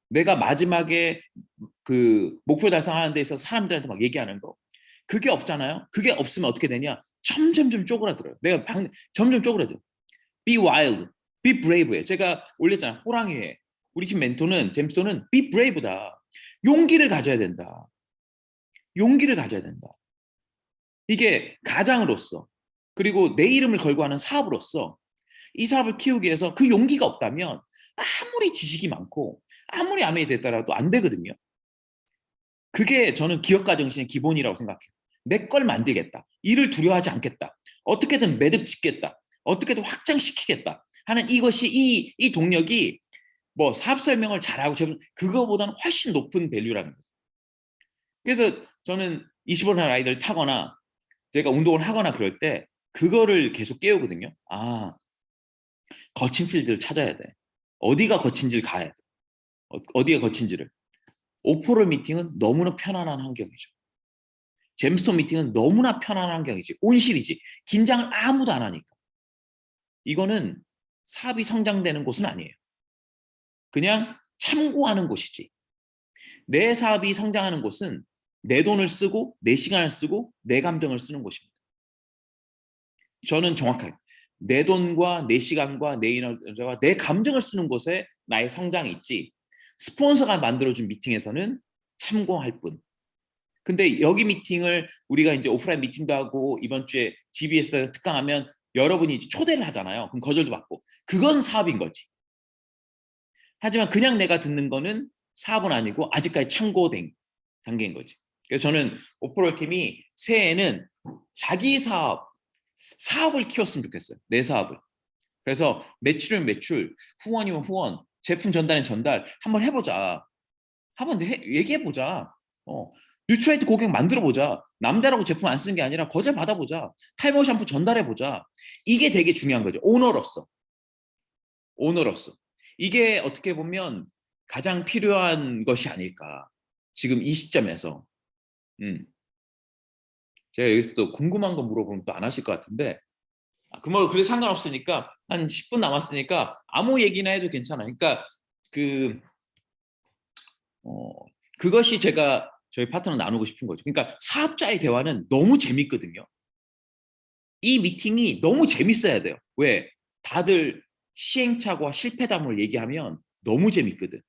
내가 마지막에 그 목표 달성하는 데 있어서 사람들한테 막 얘기하는 거, 그게 없잖아요. 그게 없으면 어떻게 되냐? 점점 쪼그라들어요. 점점 쪼그라들어요. Be wild, be brave예요. 제가 올렸잖아요. 호랑이에. 우리 팀 멘토는 잼스톤은 be brave다. 용기를 가져야 된다. 용기를 가져야 된다. 이게 가장으로서, 그리고 내 이름을 걸고 하는 사업으로서 이 사업을 키우기 위해서 그 용기가 없다면 아무리 지식이 많고 아무리 아멘이 됐다라도 안 되거든요. 그게 저는 기업가 정신의 기본이라고 생각해요. 내 걸 만들겠다. 일을 두려워하지 않겠다. 어떻게든 매듭 짓겠다. 어떻게든 확장시키겠다 하는 이것이 이 동력이 뭐 사업 설명을 잘하고 그거보다는 훨씬 높은 밸류라는 거죠. 그래서 저는 25살 아이들 타거나 제가 운동을 하거나 그럴 때 그거를 계속 깨우거든요. 아, 거친 필드를 찾아야 돼. 어디가 거친지를 가야 돼. 어디가 거친지를. 오포럴 미팅은 너무나 편안한 환경이죠. 잼스톤 미팅은 너무나 편안한 환경이지. 온실이지. 긴장을 아무도 안 하니까. 이거는 사업이 성장되는 곳은 아니에요. 그냥 참고하는 곳이지. 내 사업이 성장하는 곳은 내 돈을 쓰고 내 시간을 쓰고 내 감정을 쓰는 곳입니다. 저는 정확하게 내 돈과 내 시간과 내 에너지와 내 감정을 쓰는 곳에 나의 성장이 있지, 스폰서가 만들어준 미팅에서는 참고할 뿐. 근데 여기 미팅을 우리가 이제 오프라인 미팅도 하고 이번 주에 GBS 특강하면 여러분이 이제 초대를 하잖아요. 그럼 거절도 받고. 그건 사업인 거지. 하지만 그냥 내가 듣는 거는 사업은 아니고 아직까지 참고 단계인 거지. 그래서 저는 오프럴 팀이 새해에는 자기 사업을 키웠으면 좋겠어요. 내 사업을. 그래서 매출이면 매출, 후원이면 후원, 제품 전달은 전달 한번 해보자. 한번 얘기해보자. 뉴트라이트 고객 만들어보자. 남자라고 제품 안 쓰는 게 아니라 거절 받아보자. 탈모 샴푸 전달해보자. 이게 되게 중요한 거죠. 오너로서. 이게 어떻게 보면 가장 필요한 것이 아닐까. 지금 이 시점에서. 제가 여기서 또 궁금한 거 물어보면 또 안 하실 것 같은데, 그래도 상관없으니까 한 10분 남았으니까 아무 얘기나 해도 괜찮아요. 그러니까 그것이 제가 저희 파트너 나누고 싶은 거죠. 그러니까 사업자의 대화는 너무 재밌거든요. 이 미팅이 너무 재밌어야 돼요. 왜? 다들 시행착오와 실패담을 얘기하면 너무 재밌거든.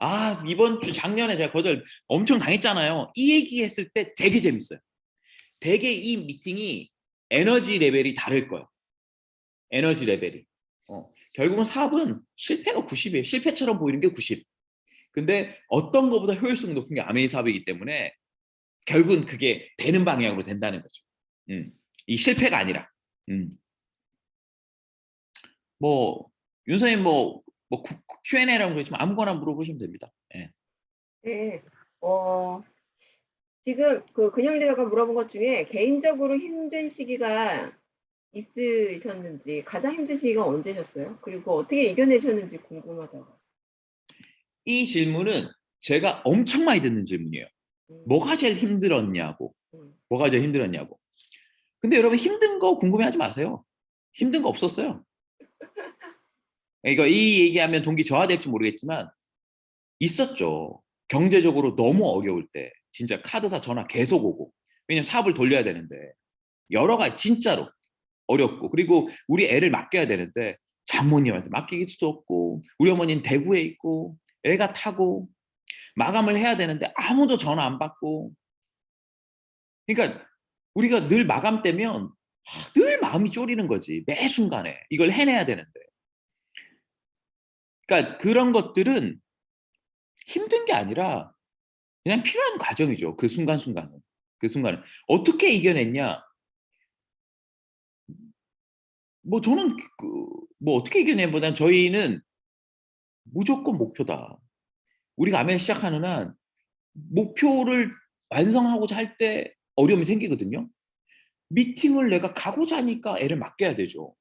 아, 이번 주 작년에 제가 거절 엄청 당했잖아요. 이 얘기했을 때 되게 재밌어요. 되게 이 미팅이 에너지 레벨이 다를 거예요. 에너지 레벨이. 결국은 사업은 실패가 90이에요. 실패처럼 보이는 게 90. 근데 어떤 것보다 효율성 높은 게 아메이 사업이기 때문에 결국은 그게 되는 방향으로 된다는 거죠. 이 실패가 아니라. 뭐 윤선님 뭐 Q&A라고 그러지만 아무거나 물어보시면 됩니다. 예. 네. 지금 그 근영 리더가 물어본 것 중에 개인적으로 힘든 시기가 있으셨는지, 가장 힘든 시기가 언제셨어요? 그리고 어떻게 이겨내셨는지 궁금하다고. 이 질문은 제가 엄청 많이 듣는 질문이에요. 뭐가 제일 힘들었냐고. 뭐가 제일 힘들었냐고. 근데 여러분 힘든 거 궁금해하지 마세요. 힘든 거 없었어요. 그러니까 이 얘기하면 동기 저하될지 모르겠지만 있었죠. 경제적으로 너무 어려울 때 진짜 카드사 전화 계속 오고, 왜냐면 사업을 돌려야 되는데 여러 가지 진짜로 어렵고, 그리고 우리 애를 맡겨야 되는데 장모님한테 맡기기도 없고, 우리 어머니는 대구에 있고 애가 타고 마감을 해야 되는데 아무도 전화 안 받고. 그러니까 우리가 늘 마감 때면 늘 마음이 쫄이는 거지. 매 순간에 이걸 해내야 되는데. 그러니까 그런 것들은 힘든 게 아니라 그냥 필요한 과정이죠. 그 순간순간은. 그 순간은. 어떻게 이겨냈냐? 뭐 저는 뭐 어떻게 이겨내보단 저희는 무조건 목표다. 우리가 아메 시작하는 한 목표를 완성하고자 할 때 어려움이 생기거든요. 미팅을 내가 가고자 하니까 애를 맡겨야 되죠.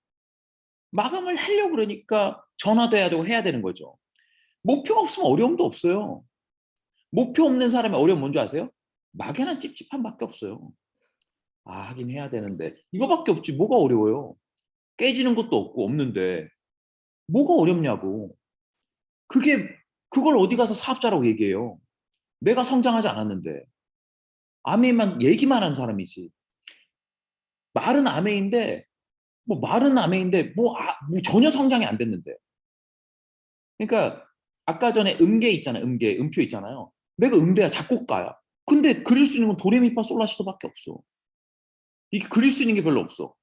마감을 하려고 그러니까 전화도 해야 되고 해야 되는 거죠. 목표가 없으면 어려움도 없어요. 목표 없는 사람의 어려움 뭔지 아세요? 막연한 찝찝함밖에 없어요. 아, 하긴 해야 되는데 이거밖에 없지 뭐가 어려워요. 깨지는 것도 없고 없는데 뭐가 어렵냐고. 그게 그걸 어디 가서 사업자라고 얘기해요. 내가 성장하지 않았는데. 아메이만 얘기만 한 사람이지. 말은 아메인데 말은 아메인데 뭐 전혀 성장이 안 됐는데. 그러니까 아까 전에 음계 있잖아요. 음표 있잖아요. 내가 음대야 작곡가야. 근데 그릴 수 있는 건 도레미파솔라시도밖에 없어. 이게 그릴 수 있는 게 별로 없어.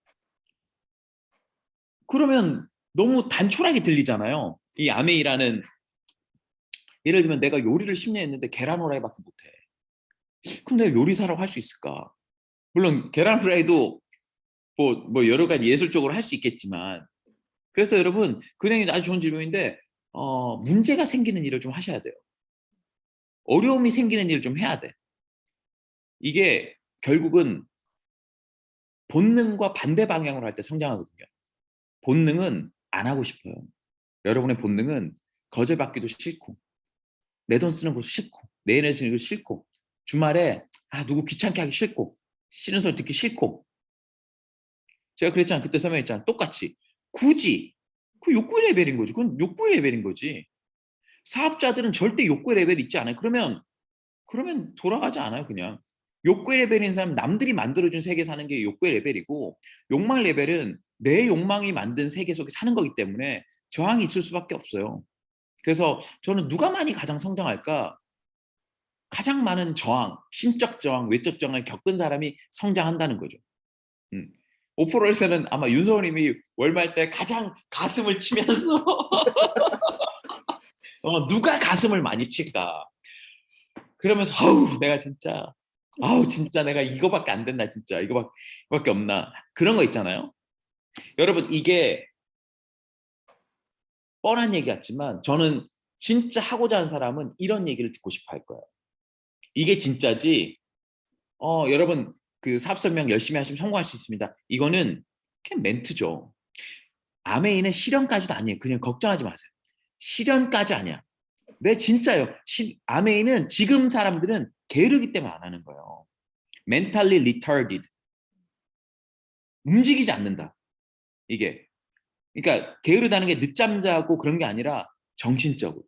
그러면 너무 단촐하게 들리잖아요. 이 아메이라는 예를 들면 내가 요리를 10년 했는데 계란 후라이밖에 못해. 그럼 내가 요리사라고 할 수 있을까? 물론 계란 후라이도 뭐 여러 가지 예술적으로 할 수 있겠지만 그래서 여러분 그냥 아주 좋은 질문인데 문제가 생기는 일을 좀 하셔야 돼요. 어려움이 생기는 일을 좀 해야 돼. 이게 결국은 본능과 반대 방향으로 할 때 성장하거든요. 본능은 안 하고 싶어요. 여러분의 본능은 거절받기도 싫고 내 돈 쓰는 것도 싫고 내 에너지 쓰는 것도 싫고 주말에 누구 귀찮게 하기 싫고 싫은 소리 듣기 싫고 제가 그랬잖아. 그때 설명했잖아. 똑같이 굳이 그 욕구의 레벨인 거지. 그건 욕구의 레벨인 거지. 사업자들은 절대 욕구의 레벨이 있지 않아요. 그러면 돌아가지 않아요. 그냥 욕구의 레벨인 사람은 남들이 만들어준 세계 사는 게 욕구의 레벨이고 욕망 레벨은 내 욕망이 만든 세계 속에 사는 거기 때문에 저항이 있을 수밖에 없어요. 그래서 저는 누가 많이 가장 성장할까? 가장 많은 저항, 심적 저항, 외적 저항을 겪은 사람이 성장한다는 거죠. 오프로에서는 아마 윤서원님이 월말 때 가장 가슴을 치면서 누가 가슴을 많이 칠까? 그러면서 진짜 내가 이거밖에 안 된다 진짜 이거밖에 없나 그런 거 있잖아요. 여러분 이게 뻔한 얘기 같지만 저는 진짜 하고자 하는 사람은 이런 얘기를 듣고 싶어 할 거예요. 이게 진짜지. 여러분 그 사업 설명 열심히 하시면 성공할 수 있습니다. 이거는 그냥 멘트죠. 아메이는 실현까지도 아니에요. 그냥 걱정하지 마세요. 실현까지 아니야. 네, 진짜요. 아메이는 지금 사람들은 게으르기 때문에 안 하는 거예요. mentally retarded. 움직이지 않는다. 이게. 그러니까 게으르다는 게 늦잠 자고 그런 게 아니라 정신적으로.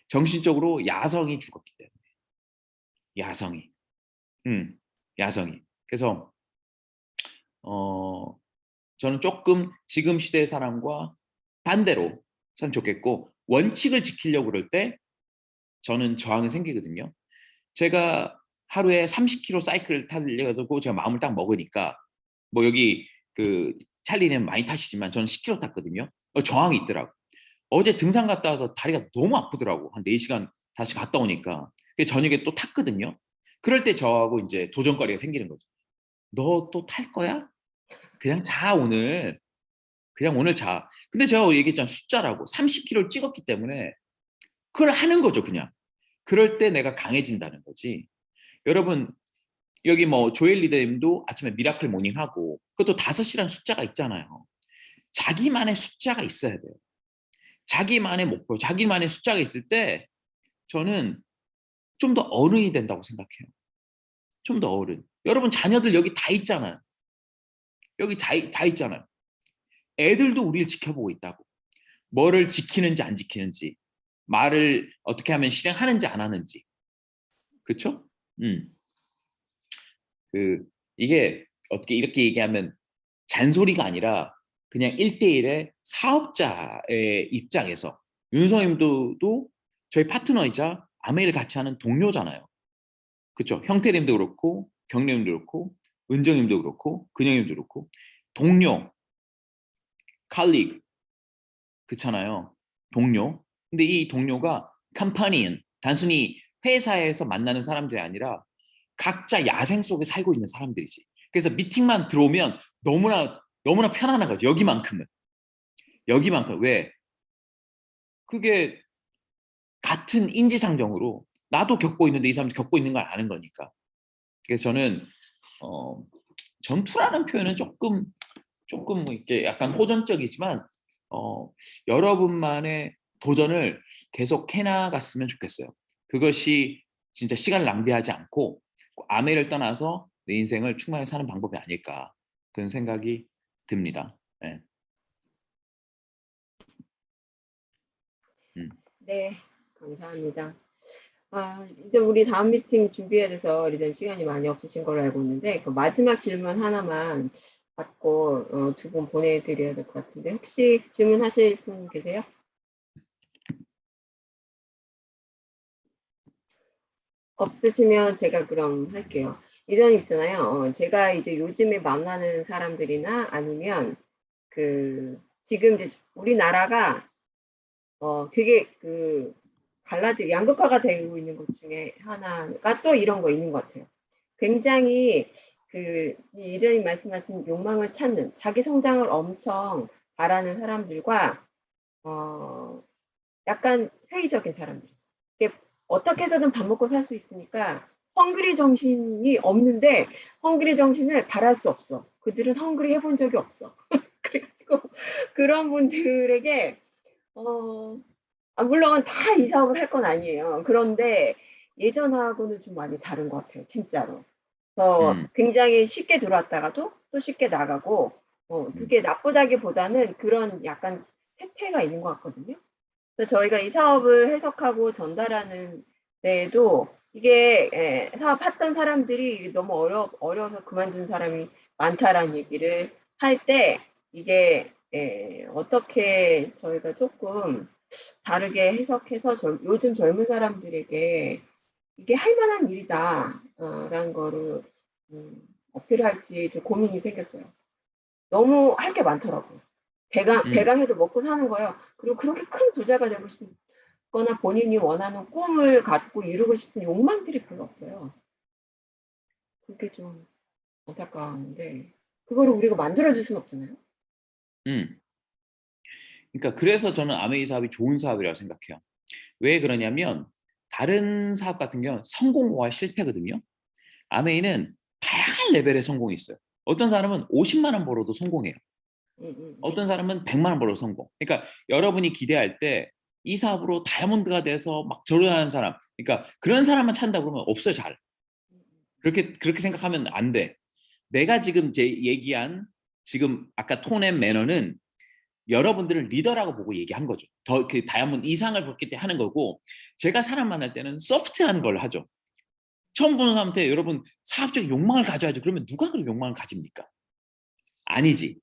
정신적으로 야성이 죽었기 때문에. 야성이. 야성이. 그래서 저는 조금 지금 시대의 사람과 반대로 참 좋겠고 원칙을 지키려고 그럴 때 저는 저항이 생기거든요. 제가 하루에 30km 사이클을 타려고 제가 마음을 딱 먹으니까 뭐 여기 그 찰리는 많이 타시지만 저는 10km 탔거든요. 저항이 있더라고. 어제 등산 갔다 와서 다리가 너무 아프더라고. 한 4시간 다시 갔다 오니까. 저녁에 또 탔거든요. 그럴 때 저하고 이제 도전거리가 생기는 거죠. 너 또 탈 거야? 그냥 자 오늘. 그냥 오늘 자. 근데 제가 얘기했잖아. 숫자라고. 30km를 찍었기 때문에 그걸 하는 거죠. 그냥. 그럴 때 내가 강해진다는 거지. 여러분 여기 뭐 조엘 리더님도 아침에 미라클 모닝 하고 그것도 5시라는 숫자가 있잖아요. 자기만의 숫자가 있어야 돼요. 자기만의 목표, 자기만의 숫자가 있을 때 저는 좀 더 어른이 된다고 생각해요. 좀 더 어른. 여러분 자녀들 여기 다 있잖아요. 여기 다 있잖아요. 애들도 우리를 지켜보고 있다고. 뭐를 지키는지 안 지키는지, 말을 어떻게 하면 실행하는지 안 하는지. 그렇죠? 이게 어떻게 이렇게 얘기하면 잔소리가 아니라 그냥 1대1의 사업자의 입장에서 윤서님도 저희 파트너이자 아메이를 같이 하는 동료잖아요. 그렇죠? 형태님도 그렇고 경례님도 그렇고 은정님도 그렇고 근영님도 그렇고 동료, colleague 그렇잖아요. 동료. 근데 이 동료가 companion, 단순히 회사에서 만나는 사람들이 아니라 각자 야생 속에 살고 있는 사람들이지. 그래서 미팅만 들어오면 너무나 편안한 거지. 여기만큼은. 왜? 그게 같은 인지상정으로 나도 겪고 있는데 이 사람도 겪고 있는 걸 아는 거니까. 그래서 저는 전투라는 표현은 조금 이렇게 약간 호전적이지만 여러분만의 도전을 계속 해나갔으면 좋겠어요. 그것이 진짜 시간을 낭비하지 않고 아메를 떠나서 내 인생을 충만히 사는 방법이 아닐까 그런 생각이 듭니다. 네. 네, 감사합니다. 이제 우리 다음 미팅 준비해야 돼서 리더님 시간이 많이 없으신 걸로 알고 있는데, 그 마지막 질문 하나만 받고 두 분 보내드려야 될 것 같은데, 혹시 질문하실 분 계세요? 없으시면 제가 그럼 할게요. 리더님 있잖아요. 제가 이제 요즘에 만나는 사람들이나 아니면 지금 이제 우리나라가 되게 양극화가 되고 있는 것 중에 하나가 또 이런 거 있는 것 같아요. 굉장히 이전님 말씀하신 욕망을 찾는 자기 성장을 엄청 바라는 사람들과 약간 회의적인 사람들. 이게 어떻게 해서든 밥 먹고 살 수 있으니까 헝그리 정신이 없는데 헝그리 정신을 바랄 수 없어. 그들은 헝그리 해본 적이 없어. 그래가지고 그런 분들에게 물론 다 이 사업을 할 건 아니에요. 그런데 예전하고는 좀 많이 다른 것 같아요, 진짜로. 굉장히 쉽게 들어왔다가도 또 쉽게 나가고, 그게 나쁘다기보다는 그런 약간 세태가 있는 것 같거든요. 그래서 저희가 이 사업을 해석하고 전달하는 데에도 이게 사업했던 사람들이 너무 어려워서 그만둔 사람이 많다라는 얘기를 할 때 이게 어떻게 저희가 조금 다르게 해석해서 요즘 젊은 사람들에게 이게 할 만한 일이다 라는 거를 어필할지 좀 고민이 생겼어요. 너무 할 게 많더라고요. 배강해도 먹고 사는 거예요. 그리고 그렇게 큰 부자가 되고 싶거나 본인이 원하는 꿈을 갖고 이루고 싶은 욕망들이 별로 없어요. 그게 좀 안타까운데 그거를 우리가 만들어줄 수는 없잖아요. 그러니까 그래서 저는 아메이 사업이 좋은 사업이라고 생각해요. 왜 그러냐면 다른 사업 같은 경우는 성공과 실패거든요. 아메이는 다양한 레벨의 성공이 있어요. 어떤 사람은 50만 원 벌어도 성공해요. 어떤 사람은 100만 원 벌어도 성공. 그러니까 여러분이 기대할 때 이 사업으로 다이아몬드가 돼서 막 결혼하는 사람, 그러니까 그런 사람만 찾는다 그러면 없어요, 잘. 그렇게 생각하면 안 돼. 내가 지금 얘기한 지금 아까 톤 앤 매너는 여러분들을 리더라고 보고 얘기한 거죠. 더 그 다이아몬드 이상을 벌기 때 하는 거고, 제가 사람 만날 때는 소프트한 걸 하죠. 처음 보는 사람한테 여러분 사업적 욕망을 가져야죠. 그러면 누가 그런 욕망을 가집니까? 아니지.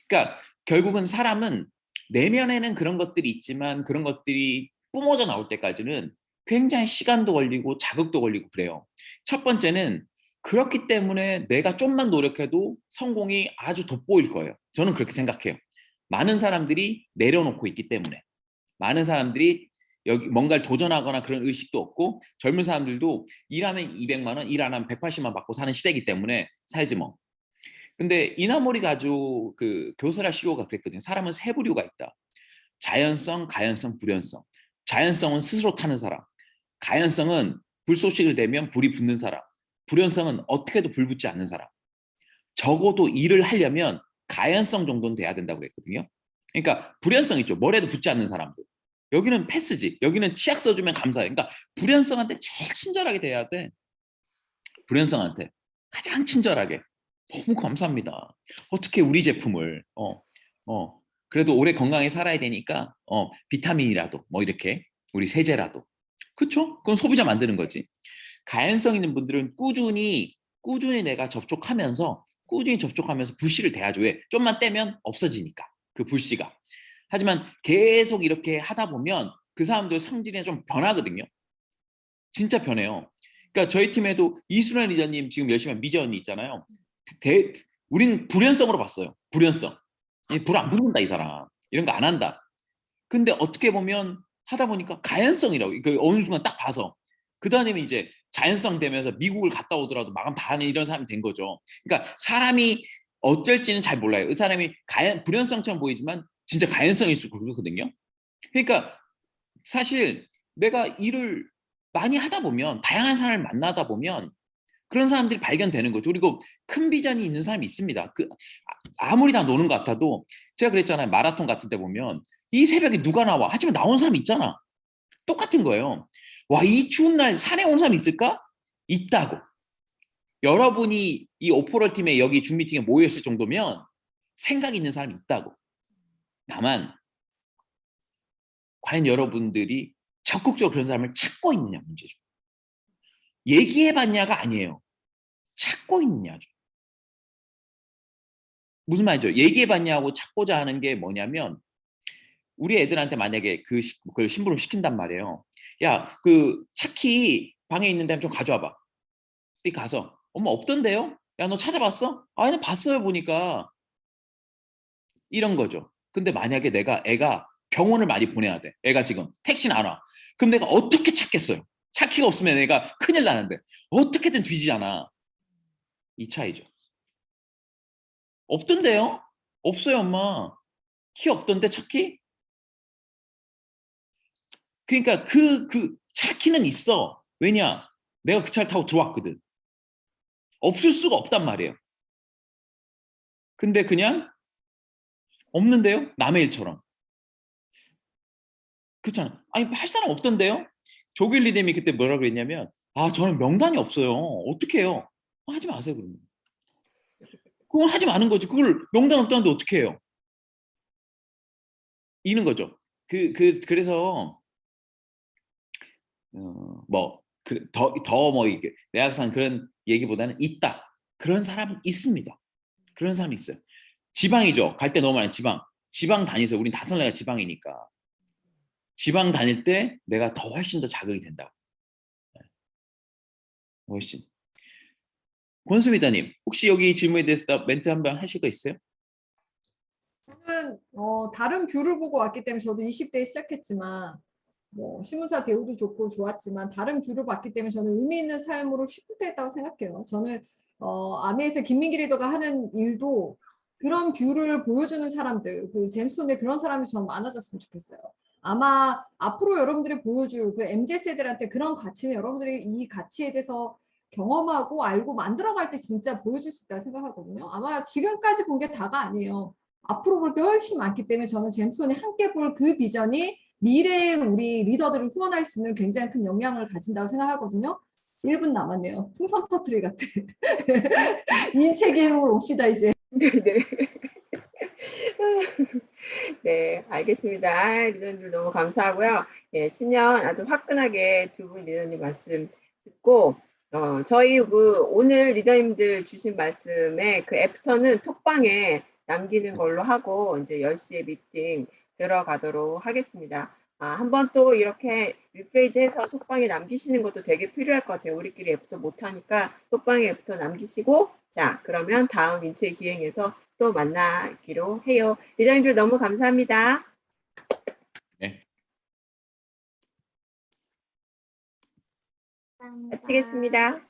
그러니까 결국은 사람은 내면에는 그런 것들이 있지만 그런 것들이 뿜어져 나올 때까지는 굉장히 시간도 걸리고 자극도 걸리고 그래요. 첫 번째는 그렇기 때문에 내가 좀만 노력해도 성공이 아주 돋보일 거예요. 저는 그렇게 생각해요. 많은 사람들이 내려놓고 있기 때문에. 많은 사람들이 여기 뭔가를 도전하거나 그런 의식도 없고, 젊은 사람들도 일하면 200만 원, 일 안 하면 180만 받고 사는 시대이기 때문에 살지 뭐. 근데 이나모리 가족 교사라 CEO가 그랬거든요. 사람은 세 부류가 있다. 자연성, 가연성, 불연성. 자연성은 스스로 타는 사람. 가연성은 불쏘시를 대면 불이 붙는 사람. 불연성은 어떻게 해도 불 붙지 않는 사람. 적어도 일을 하려면 가연성 정도는 돼야 된다고 그랬거든요. 그러니까 불연성 있죠. 뭐래도 붙지 않는 사람들. 여기는 패스지. 여기는 치약 써주면 감사해. 그러니까 불연성한테 제일 친절하게 돼야 돼. 불연성한테 가장 친절하게. 너무 감사합니다. 어떻게 우리 제품을 그래도 오래 건강히 살아야 되니까 비타민이라도 뭐 이렇게 우리 세제라도. 그렇죠? 그건 소비자 만드는 거지. 가연성 있는 분들은 꾸준히 내가 접촉하면서 불씨를 대야죠. 왜? 좀만 떼면 없어지니까 그 불씨가. 하지만 계속 이렇게 하다 보면 그 사람들 성질이 좀 변하거든요. 진짜 변해요. 그러니까 저희 팀에도 이순환 리더님 지금 열심히 한 미재 언니 있잖아요. 우린 불연성으로 봤어요. 불연성. 불 안 붙는다 이 사람. 이런 거 안 한다. 근데 어떻게 보면 하다 보니까 가연성이라고 어느 순간 딱 봐서 그 다음에 이제 자연성 되면서 미국을 갔다 오더라도 마감 반에 이런 사람이 된 거죠. 그러니까 사람이 어쩔지는 잘 몰라요. 그 사람이 불연성처럼 보이지만 진짜 가연성일 수 그렇거든요. 그러니까 사실 내가 일을 많이 하다 보면 다양한 사람을 만나다 보면 그런 사람들이 발견되는 거죠. 그리고 큰 비전이 있는 사람이 있습니다. 아무리 다 노는 것 같아도 제가 그랬잖아요. 마라톤 같은 데 보면 이 새벽에 누가 나와? 하지만 나온 사람이 있잖아. 똑같은 거예요. 와, 이 추운 날 산에 온 사람이 있을까? 있다고. 여러분이 이 오퍼럴 팀에 여기 줌 미팅에 모였을 정도면 생각 있는 사람이 있다고. 다만 과연 여러분들이 적극적으로 그런 사람을 찾고 있느냐 문제죠. 얘기해봤냐가 아니에요. 찾고 있느냐죠. 무슨 말이죠? 얘기해봤냐고 찾고자 하는 게 뭐냐면 우리 애들한테 만약에 그걸 심부름 시킨단 말이에요. 야, 그 차키 방에 있는데 좀 가져와봐. 띠 가서 엄마 없던데요? 야, 너 찾아봤어? 아, 나 봤어요 보니까. 이런 거죠. 근데 만약에 애가 병원을 많이 보내야 돼. 애가 지금 택시는 안 와. 그럼 내가 어떻게 찾겠어요? 차키가 없으면 애가 큰일 나는데 어떻게든 뒤지잖아. 이 차이죠. 없던데요? 없어요, 엄마. 키 없던데 차키? 그러니까 그 차키는 있어. 왜냐? 내가 그 차를 타고 들어왔거든. 없을 수가 없단 말이에요. 근데 그냥 없는데요? 남의 일처럼. 그렇잖아. 아니, 할 사람 없던데요? 조길 리뎀이 그때 뭐라 그랬냐면, 아, 저는 명단이 없어요. 어떻게 해요? 하지 마세요, 그러면. 그건 하지 마는 거지. 그걸 명단 없다는데 어떻게 해요? 이는 거죠. 그래서, 더 뭐, 이게, 내가 항상 그런 얘기보다는 있다. 그런 사람은 있습니다. 그런 사람이 있어요. 지방이죠. 갈 때 너무 많이 지방. 지방 다니세요. 우린 다섯 나라 지방이니까. 지방 다닐 때 내가 더 훨씬 더 자극이 된다. 훨씬. 권수미다님, 혹시 여기 질문에 대해서 멘트 한번 하실 거 있어요? 저는 다른 뷰를 보고 왔기 때문에 저도 20대에 시작했지만 뭐 신문사 대우도 좋고 좋았지만 다른 뷰를 봤기 때문에 저는 의미 있는 삶으로 쉬프트했다고 생각해요. 저는 아미에서 김민기 리더가 하는 일도 그런 뷰를 보여주는 사람들, 그 제임스톤의 그런 사람이 전 많아졌으면 좋겠어요. 아마 앞으로 여러분들이 보여줄 그 MZ 세대들한테 그런 가치는 여러분들이 이 가치에 대해서 경험하고 알고 만들어갈 때 진짜 보여줄 수 있다고 생각하거든요. 아마 지금까지 본 게 다가 아니에요. 앞으로 볼 게 훨씬 많기 때문에 저는 제임스톤이 함께 볼 그 비전이 미래의 우리 리더들을 후원할 수 있는 굉장히 큰 영향을 가진다고 생각하거든요. 1분 남았네요. 풍선 터트리 같아. 인체계 힘으로 옵시다 이제. 네네. 네, 알겠습니다. 리더님들 너무 감사하고요. 예, 신년 아주 화끈하게 두 분 리더님 말씀 듣고, 저희 오늘 리더님들 주신 말씀에 그 애프터는 톡방에 남기는 걸로 하고, 이제 10시에 미팅 들어가도록 하겠습니다. 한번 또 이렇게 리프레이즈 해서 톡방에 남기시는 것도 되게 필요할 것 같아요. 우리끼리 애프터 못하니까 톡방에 애프터 남기시고, 자, 그러면 다음 인체 기행에서 또 만나기로 해요. 리더님들 너무 감사합니다. 네. 마치겠습니다.